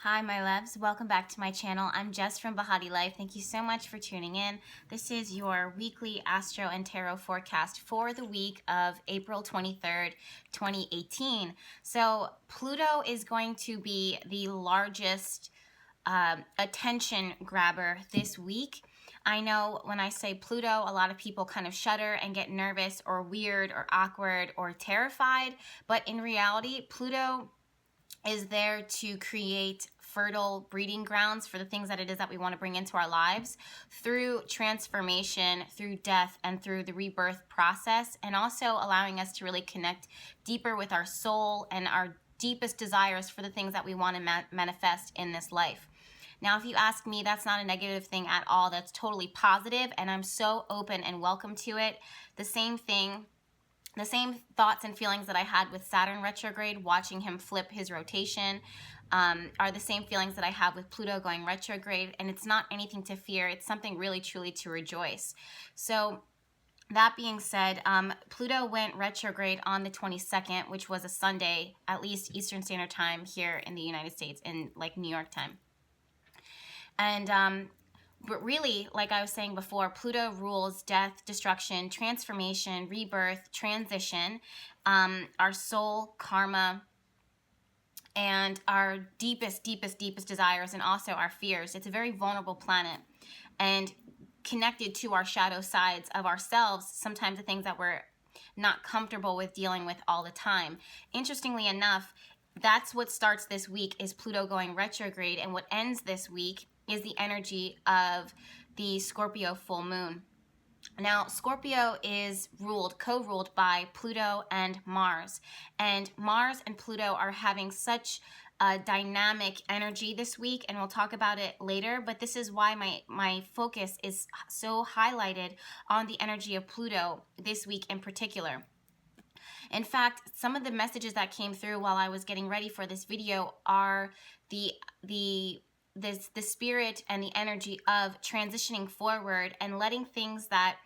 Hi, my loves. Welcome back to my channel. I'm Jess from BehatiLife. Thank you so much for tuning in. This is your weekly astro and tarot forecast for the week of April 23rd, 2018. So Pluto is going to be the largest attention grabber this week. I know when I say Pluto, a lot of people kind of shudder and get nervous or weird or awkward or terrified. But in reality, Pluto is there to create fertile breeding grounds for the things that it is that we want to bring into our lives through transformation, through death, and through the rebirth process, and also allowing us to really connect deeper with our soul and our deepest desires for the things that we want to manifest in this life. Now, if you ask me, that's not a negative thing at all. That's totally positive, and I'm so open and welcome to it. The same thoughts and feelings that I had with Saturn retrograde, watching him flip his rotation, are the same feelings that I have with Pluto going retrograde, and it's not anything to fear. It's something really, truly to rejoice. So that being said, Pluto went retrograde on the 22nd, which was a Sunday, at least Eastern Standard Time here in the United States, in like New York time. And but really, like I was saying before, Pluto rules death, destruction, transformation, rebirth, transition, our soul, karma, and our deepest desires, and also our fears. It's a very vulnerable planet and connected to our shadow sides of ourselves, sometimes the things that we're not comfortable with dealing with all the time. Interestingly enough, that's what starts this week is Pluto going retrograde, and what ends this week is the energy of the Scorpio full moon. Now, Scorpio is co-ruled by Pluto and Mars. And Mars and Pluto are having such a dynamic energy this week, and we'll talk about it later, but this is why my focus is so highlighted on the energy of Pluto this week in particular. In fact, some of the messages that came through while I was getting ready for this video are the spirit and the energy of transitioning forward and letting things that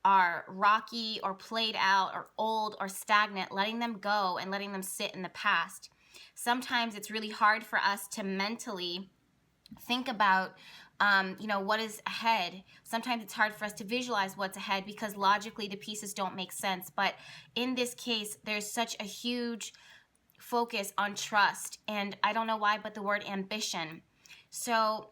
are rocky or played out or old or stagnant, letting them go and letting them sit in the past. Sometimes it's really hard for us to mentally think about what is ahead. Sometimes it's hard for us to visualize what's ahead because logically the pieces don't make sense. But in this case, there's such a huge focus on trust, and I don't know why, but the word ambition. So,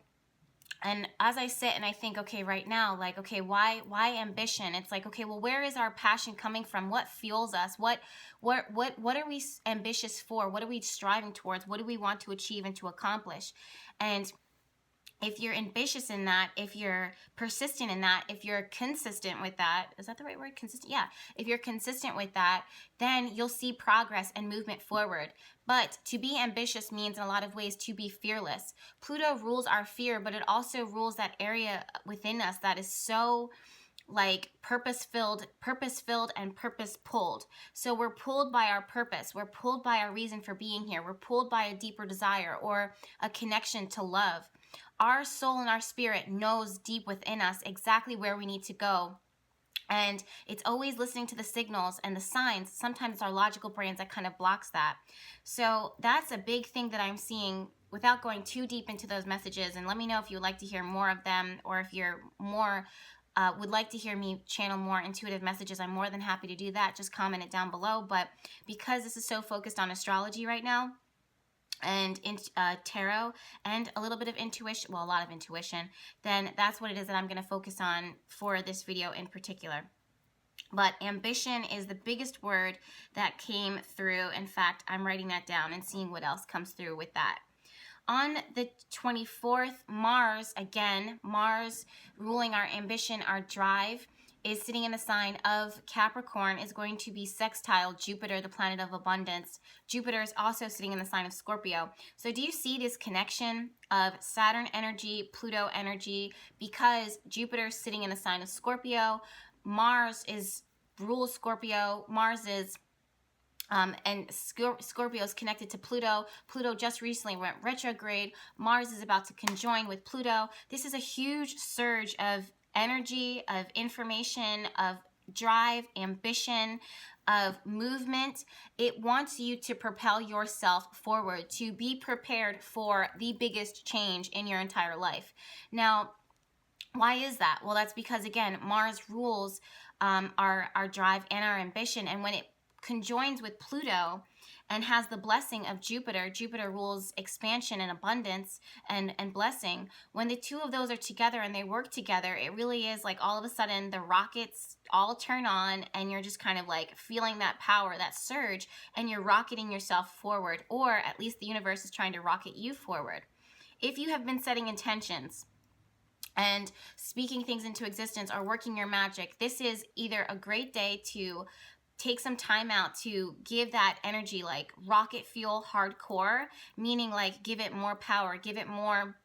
and as I sit and I think, okay, right now, like, okay, why ambition? It's like, okay, well, where is our passion coming from? What fuels us? What are we ambitious for? What are we striving towards? What do we want to achieve and to accomplish? And if you're ambitious in that, if you're persistent in that, if you're consistent with that, is that the right word? Consistent? Yeah. If you're consistent with that, then you'll see progress and movement forward. But to be ambitious means in a lot of ways to be fearless. Pluto rules our fear, but it also rules that area within us that is so like purpose-filled and purpose-pulled. So we're pulled by our purpose. We're pulled by our reason for being here. We're pulled by a deeper desire or a connection to love. Our soul and our spirit knows deep within us exactly where we need to go. And it's always listening to the signals and the signs. Sometimes it's our logical brains that kind of blocks that. So that's a big thing that I'm seeing without going too deep into those messages. And let me know if you would like to hear more of them, or if you're more would like to hear me channel more intuitive messages. I'm more than happy to do that. Just comment it down below. But because this is so focused on astrology right now, and tarot, and a little bit of intuition, well, a lot of intuition, then that's what it is that I'm going to focus on for this video in particular. But ambition is the biggest word that came through. In fact, I'm writing that down and seeing what else comes through with that. On the 24th, Mars ruling our ambition, our drive, is sitting in the sign of Capricorn, is going to be sextile Jupiter, the planet of abundance. Jupiter is also sitting in the sign of Scorpio. So do you see this connection of Saturn energy, Pluto energy? Because Jupiter is sitting in the sign of Scorpio, Mars rules Scorpio. Mars is and Scorpio is connected to Pluto. Pluto just recently went retrograde. Mars is about to conjoin with Pluto. This is a huge surge of energy, of information, of drive, ambition, of movement. It wants you to propel yourself forward, to be prepared for the biggest change in your entire life. Now, why is that? Well, that's because, again, Mars rules our drive and our ambition. And when it conjoins with Pluto and has the blessing of Jupiter, Jupiter rules expansion and abundance and blessing. When the two of those are together and they work together, it really is like all of a sudden the rockets all turn on and you're just kind of like feeling that power, that surge, and you're rocketing yourself forward, or at least the universe is trying to rocket you forward. If you have been setting intentions and speaking things into existence or working your magic, this is either a great day to take some time out to give that energy like rocket fuel hardcore, meaning like give it more power, give it more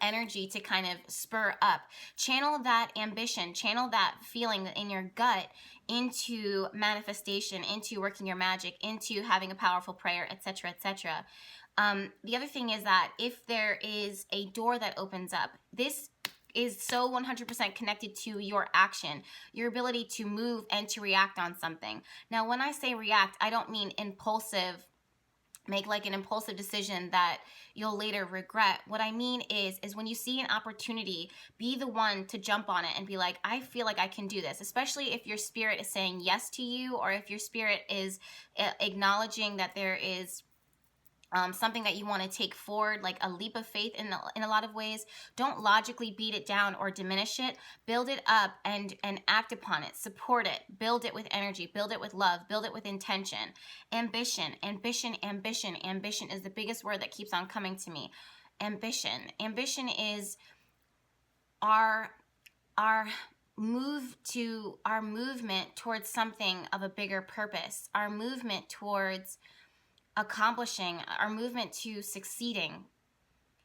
energy to kind of spur up. Channel that ambition, channel that feeling in your gut into manifestation, into working your magic, into having a powerful prayer, etc., etc. The other thing is that if there is a door that opens up, this is so 100% connected to your action, your ability to move and to react on something. Now, when I say react, I don't mean impulsive, make like an impulsive decision that you'll later regret. What I mean is when you see an opportunity, be the one to jump on it and be like, I feel like I can do this, especially if your spirit is saying yes to you, or if your spirit is acknowledging that there is something that you want to take forward, like a leap of faith in a lot of ways. Don't logically beat it down or diminish it. Build it up and act upon it. Support it. Build it with energy. Build it with love. Build it with intention. Ambition, ambition, ambition. Ambition is the biggest word that keeps on coming to me. Ambition. Ambition is our movement towards something of a bigger purpose. Our movement towards accomplishing, our movement to succeeding.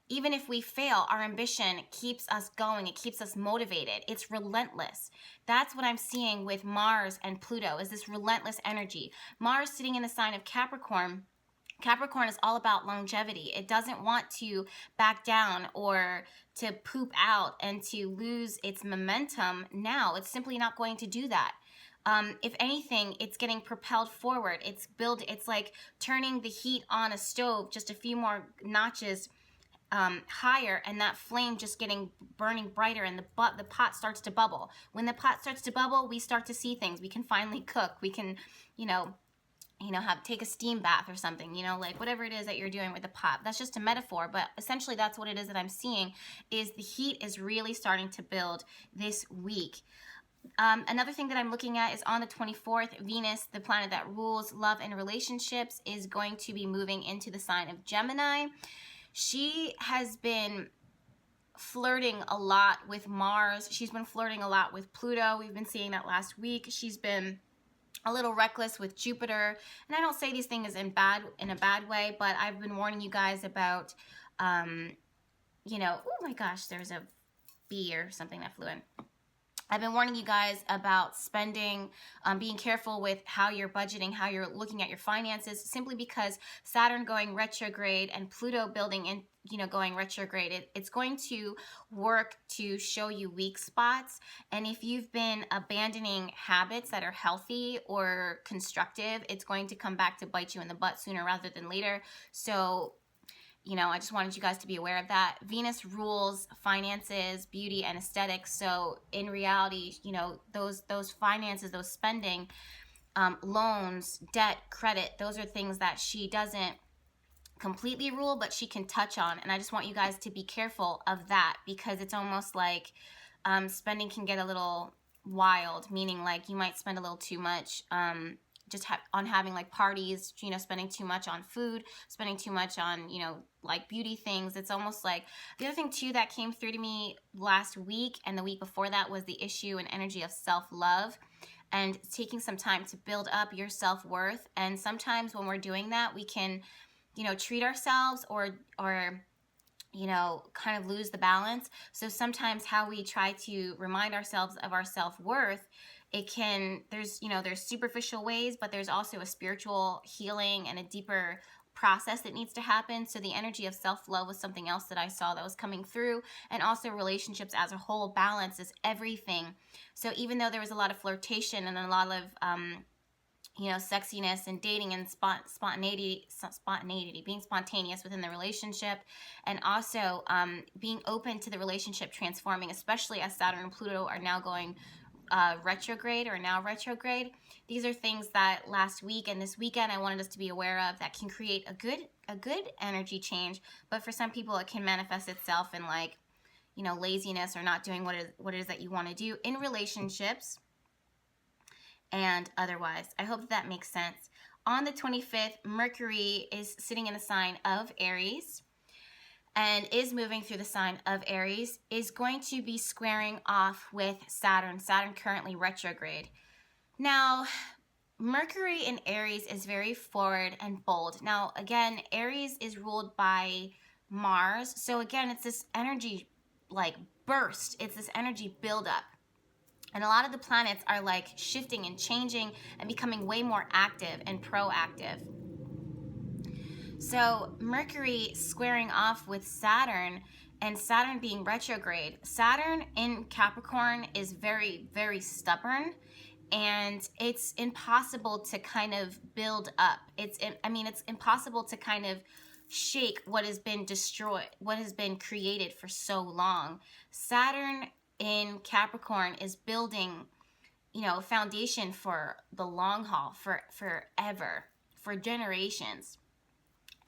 Even if we fail, our ambition keeps us going. It keeps us motivated. It's relentless. That's what I'm seeing with Mars and Pluto, is this relentless energy. Mars sitting in the sign of Capricorn. Capricorn is all about longevity. It doesn't want to back down or to poop out and to lose its momentum now. It's simply not going to do that. If anything, it's getting propelled forward. It's like turning the heat on a stove just a few more notches higher, and that flame just burning brighter, and the pot starts to bubble. When the pot starts to bubble, we start to see things. We can finally cook. We can, take a steam bath or something, like whatever it is that you're doing with the pot. That's just a metaphor, but essentially that's what it is that I'm seeing, is the heat is really starting to build this week. Another thing that I'm looking at is on the 24th, Venus, the planet that rules love and relationships, is going to be moving into the sign of Gemini. She has been flirting a lot with Mars. She's been flirting a lot with Pluto. We've been seeing that last week. She's been a little reckless with Jupiter. And I don't say these things in a bad way, but I've been warning you guys about, oh my gosh, there's a bee or something that flew in. I've been warning you guys about spending, being careful with how you're budgeting, how you're looking at your finances, simply because Saturn going retrograde and Pluto going retrograde, it's going to work to show you weak spots. And if you've been abandoning habits that are healthy or constructive, it's going to come back to bite you in the butt sooner rather than later. So I just wanted you guys to be aware of that. Venus rules finances, beauty, and aesthetics. So in reality, those finances, those spending, loans, debt, credit, those are things that she doesn't completely rule, but she can touch on. And I just want you guys to be careful of that, because it's almost like spending can get a little wild, meaning like you might spend a little too much on having like parties, spending too much on food, spending too much on, like beauty things. It's almost like the other thing too that came through to me last week and the week before that was the issue and energy of self-love and taking some time to build up your self-worth. And sometimes when we're doing that, we can, treat ourselves or kind of lose the balance. So sometimes how we try to remind ourselves of our self-worth, there's superficial ways, but there's also a spiritual healing and a deeper process that needs to happen. So the energy of self-love was something else that I saw that was coming through. And also relationships as a whole, balance is everything. So even though there was a lot of flirtation and a lot of you know, sexiness and dating and spontaneity, being spontaneous within the relationship, and also being open to the relationship transforming, especially as Saturn and Pluto are now going retrograde or now retrograde. These are things that last week and this weekend I wanted us to be aware of that can create a good energy change, but for some people it can manifest itself in, like, you know, laziness or not doing what it is that you want to do in relationships and otherwise. I hope that makes sense. On the 25th, Mercury is sitting in the sign of Aries and is moving through the sign of Aries, is going to be squaring off with Saturn. Saturn currently retrograde. Now, Mercury in Aries is very forward and bold. Now, again, Aries is ruled by Mars. So again, it's this energy like burst. It's this energy buildup. And a lot of the planets are like shifting and changing and becoming way more active and proactive. So Mercury squaring off with Saturn and Saturn being retrograde. Saturn in Capricorn is very, very stubborn, and it's impossible to kind of build up. It's impossible to kind of shake what has been destroyed, what has been created for so long. Saturn in Capricorn is building, you know, foundation for the long haul, for forever, for generations.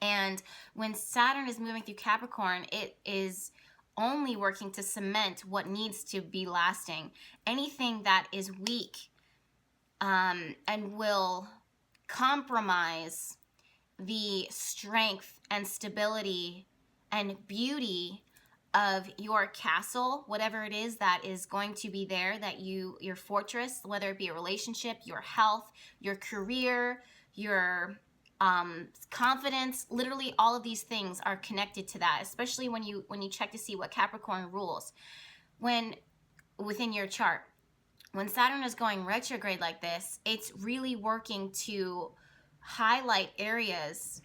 And when Saturn is moving through Capricorn, it is only working to cement what needs to be lasting. Anything that is weak and will compromise the strength and stability and beauty of your castle, whatever it is that is going to be there, that your fortress, whether it be a relationship, your health, your career, your confidence, literally all of these things are connected to that, especially when you check to see what Capricorn rules when within your chart. When Saturn is going retrograde like this, it's really working to highlight areas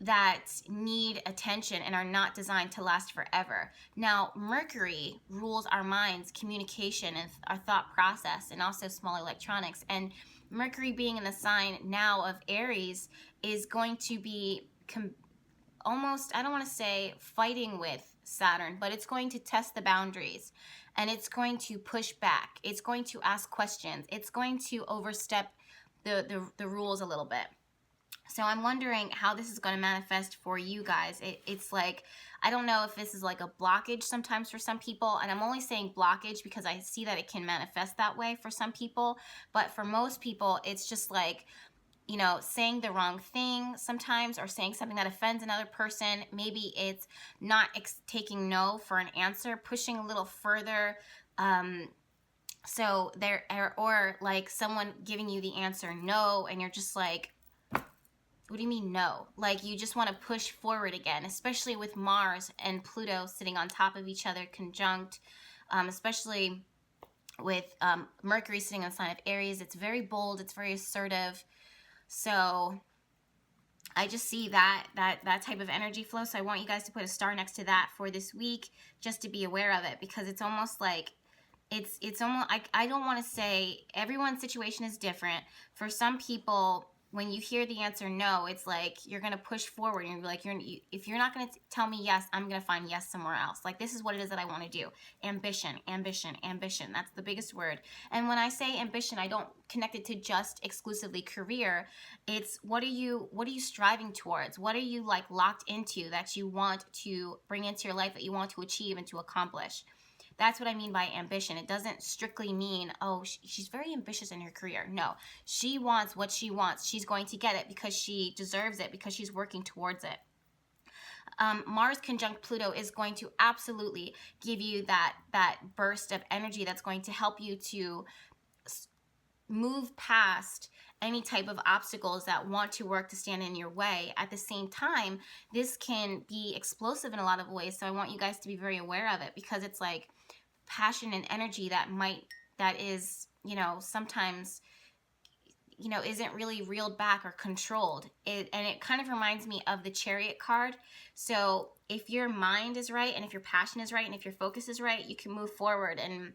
that need attention and are not designed to last forever. Now, Mercury rules our minds, communication, and our thought process, and also small electronics. And Mercury being in the sign now of Aries is going to be almost, I don't want to say fighting with Saturn, but it's going to test the boundaries, and it's going to push back. It's going to ask questions. It's going to overstep the rules a little bit. So I'm wondering how this is going to manifest for you guys. It's like, I don't know if this is like a blockage sometimes for some people, and I'm only saying blockage because I see that it can manifest that way for some people, but for most people, it's just like, you know, saying the wrong thing sometimes, or saying something that offends another person. Maybe it's not taking no for an answer, pushing a little further. So there, or like someone giving you the answer no, and you're just like, what do you mean no? Like, you just want to push forward again, especially with Mars and Pluto sitting on top of each other conjunct, especially with Mercury sitting on the sign of Aries. It's very bold. It's very assertive. So I just see that type of energy flow. So I want you guys to put a star next to that for this week, just to be aware of it, because it's almost like, it's almost, I don't want to say everyone's situation is different. For some people, when you hear the answer no, it's like you're going to push forward, and you're like, if you're not going to tell me yes, I'm going to find yes somewhere else. Like, this is what it is that I want to do. Ambition, ambition, ambition. That's the biggest word. And when I say ambition, I don't connect it to just exclusively career. It's what are you striving towards? What are you like locked into that you want to bring into your life, that you want to achieve and to accomplish? That's what I mean by ambition. It doesn't strictly mean, oh, she's very ambitious in her career. No, she wants what she wants. She's going to get it because she deserves it, because she's working towards it. Mars conjunct Pluto is going to absolutely give you that burst of energy that's going to help you to move past any type of obstacles that want to work to stand in your way. At the same time, this can be explosive in a lot of ways. So I want you guys to be very aware of it, because it's like passion and energy that is, you know, sometimes, you know, isn't really reeled back or controlled. And it kind of reminds me of the Chariot card. So if your mind is right, and if your passion is right, and if your focus is right, you can move forward and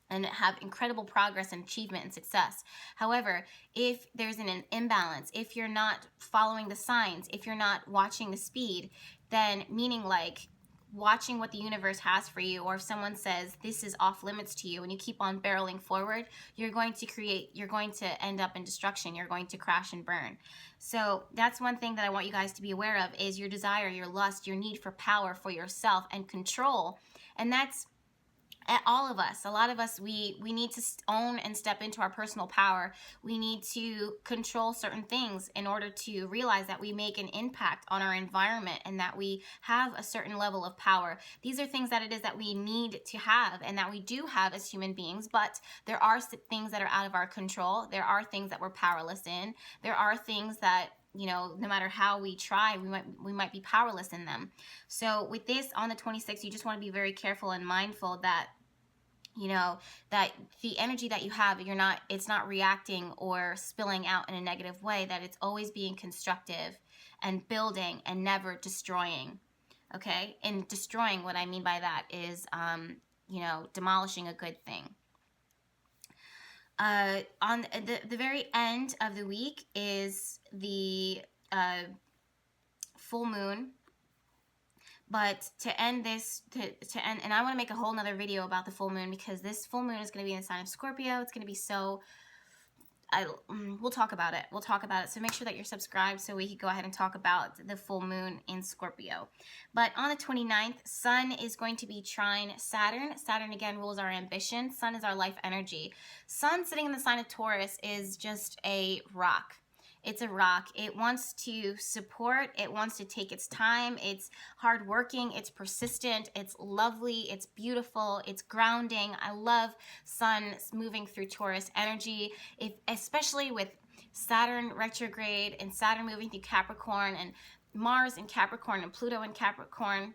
and have incredible progress and achievement and success. However, if there's an imbalance, if you're not following the signs, if you're not watching the speed, then meaning like watching what the universe has for you, or if someone says this is off limits to you and you keep on barreling forward, you're going to end up in destruction. You're going to crash and burn. So that's one thing that I want you guys to be aware of, is your desire, your lust, your need for power for yourself and control. And that's all of us. A lot of us, we need to own and step into our personal power. We need to control certain things in order to realize that we make an impact on our environment and that we have a certain level of power. These are things that it is that we need to have and that we do have as human beings, but there are things that are out of our control. There are things that we're powerless in. There are things that, you know, no matter how we try, we might be powerless in them. So with this on the 26th, you just want to be very careful and mindful that, you know, that the energy that you have, it's not reacting or spilling out in a negative way, that it's always being constructive and building and never destroying. Okay? And destroying, what I mean by that is, you know, demolishing a good thing. On the very end of the week is the full moon. But to end this, and I want to make a whole nother video about the full moon, because this full moon is going to be in the sign of Scorpio. It's going to be so, we'll talk about it. We'll talk about it. So make sure that you're subscribed so we can go ahead and talk about the full moon in Scorpio. But on the 29th, Sun is going to be trine Saturn. Saturn, again, rules our ambition. Sun is our life energy. Sun sitting in the sign of Taurus is just a rock. It's a rock. It wants to support. It wants to take its time. It's hardworking. It's persistent. It's lovely. It's beautiful. It's grounding. I love Sun moving through Taurus energy, especially with Saturn retrograde and Saturn moving through Capricorn and Mars in Capricorn and Pluto in Capricorn.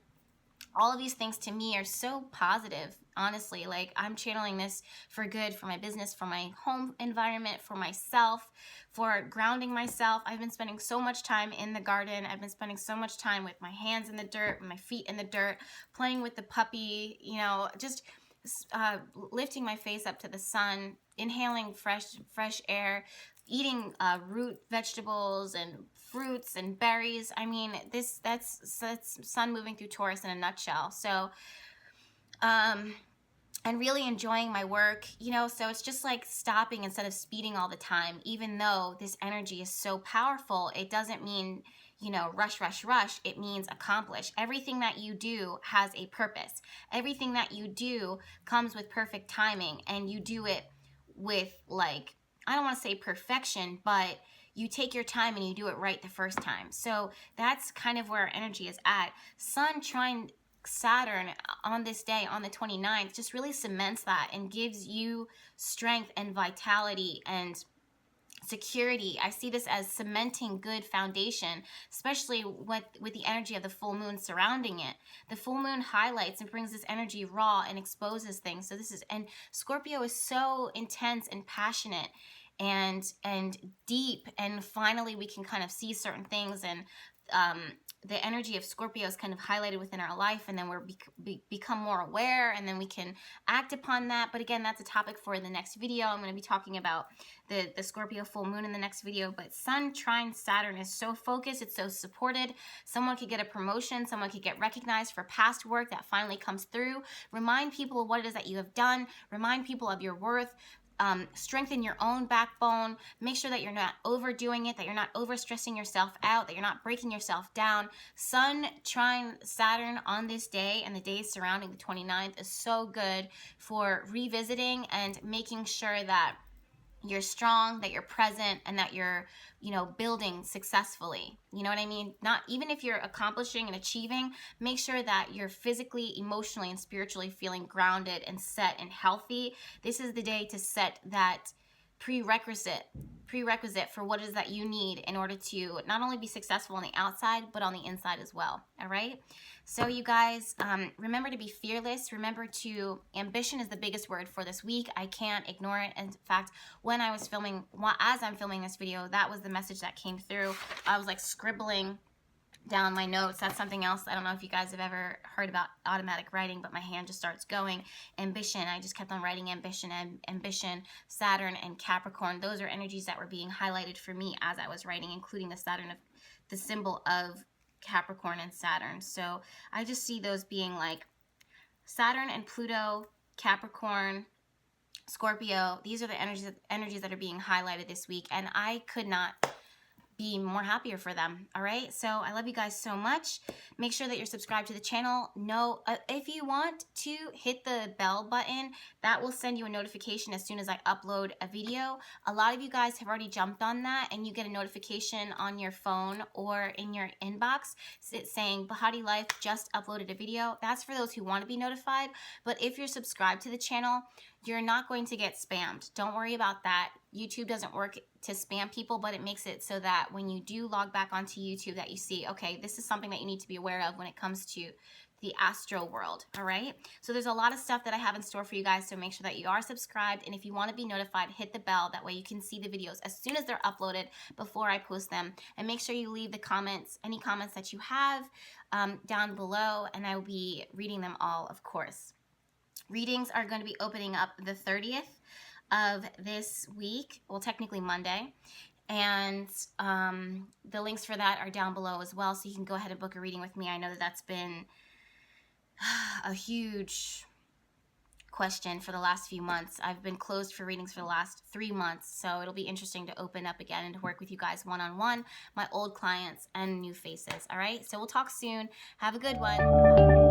All of these things to me are so positive, honestly. Like, I'm channeling this for good, for my business, for my home environment, for myself, for grounding myself. I've been spending so much time in the garden. I've been spending so much time with my hands in the dirt, my feet in the dirt, playing with the puppy, you know, just lifting my face up to the sun, inhaling fresh air, eating root vegetables and fruits and berries. I mean, that's Sun moving through Taurus in a nutshell. So, and really enjoying my work, you know, so it's just like stopping instead of speeding all the time. Even though this energy is so powerful, it doesn't mean, you know, rush. It means accomplish. Everything that you do has a purpose. Everything that you do comes with perfect timing, and you do it with, like, I don't want to say perfection, but you take your time and you do it right the first time. So that's kind of where our energy is at. Sun trine Saturn on this day, on the 29th, just really cements that and gives you strength and vitality and security. I see this as cementing good foundation, especially with the energy of the full moon surrounding it. The full moon highlights and brings this energy raw and exposes things. So and Scorpio is so intense and passionate and deep, and finally we can kind of see certain things, and the energy of Scorpio is kind of highlighted within our life, and then we're become more aware, and then we can act upon that. But again, that's a topic for the next video. I'm going to be talking about the Scorpio full moon in the next video. But Sun trine Saturn is so focused, it's so supported. Someone could get a promotion, someone could get recognized for past work that finally comes through. Remind people of what it is that you have done. Remind people of your worth. Strengthen your own backbone. Make sure that you're not overdoing it, that you're not overstressing yourself out, that you're not breaking yourself down. Sun trine Saturn on this day and the days surrounding the 29th is so good for revisiting and making sure that you're strong, that you're present, and that you're, you know, building successfully. You know what I mean? Not even if you're accomplishing and achieving, make sure that you're physically, emotionally, and spiritually feeling grounded and set and healthy. This is the day to set that prerequisite for what it is that you need in order to not only be successful on the outside, but on the inside as well. All right? So you guys, remember to be fearless. Remember ambition is the biggest word for this week. I can't ignore it. In fact, as I'm filming this video, that was the message that came through. I was like scribbling down my notes. That's something else. I don't know if you guys have ever heard about automatic writing, but my hand just starts going. Ambition. I just kept on writing ambition, ambition, Saturn, and Capricorn. Those are energies that were being highlighted for me as I was writing, including the Saturn of the symbol of Capricorn and Saturn. So I just see those being like Saturn and Pluto, Capricorn, Scorpio. These are the energies that are being highlighted this week, and I could not be more happier for them. All right, so I love you guys so much. Make sure that you're subscribed to the channel. If you want to hit the bell button, that will send you a notification as soon as I upload a video. A lot of you guys have already jumped on that, and you get a notification on your phone or in your inbox saying BehatiLife just uploaded a video. That's for those who want to be notified. But if you're subscribed to the channel, you're not going to get spammed. Don't worry about that. YouTube doesn't work to spam people, but it makes it so that when you do log back onto YouTube that you see, okay, this is something that you need to be aware of when it comes to the astral world, all right? So there's a lot of stuff that I have in store for you guys, so make sure that you are subscribed, and if you want to be notified, hit the bell. That way you can see the videos as soon as they're uploaded before I post them. And make sure you leave the comments, any comments that you have down below, and I will be reading them all, of course. Readings are going to be opening up the 30th of this week, well, technically Monday, and the links for that are down below as well, so you can go ahead and book a reading with me. I know that that's been a huge question for the last few months. I've been closed for readings for the last 3 months, so it'll be interesting to open up again and to work with you guys one-on-one, my old clients and new faces. All right, so we'll talk soon. Have a good one. Bye.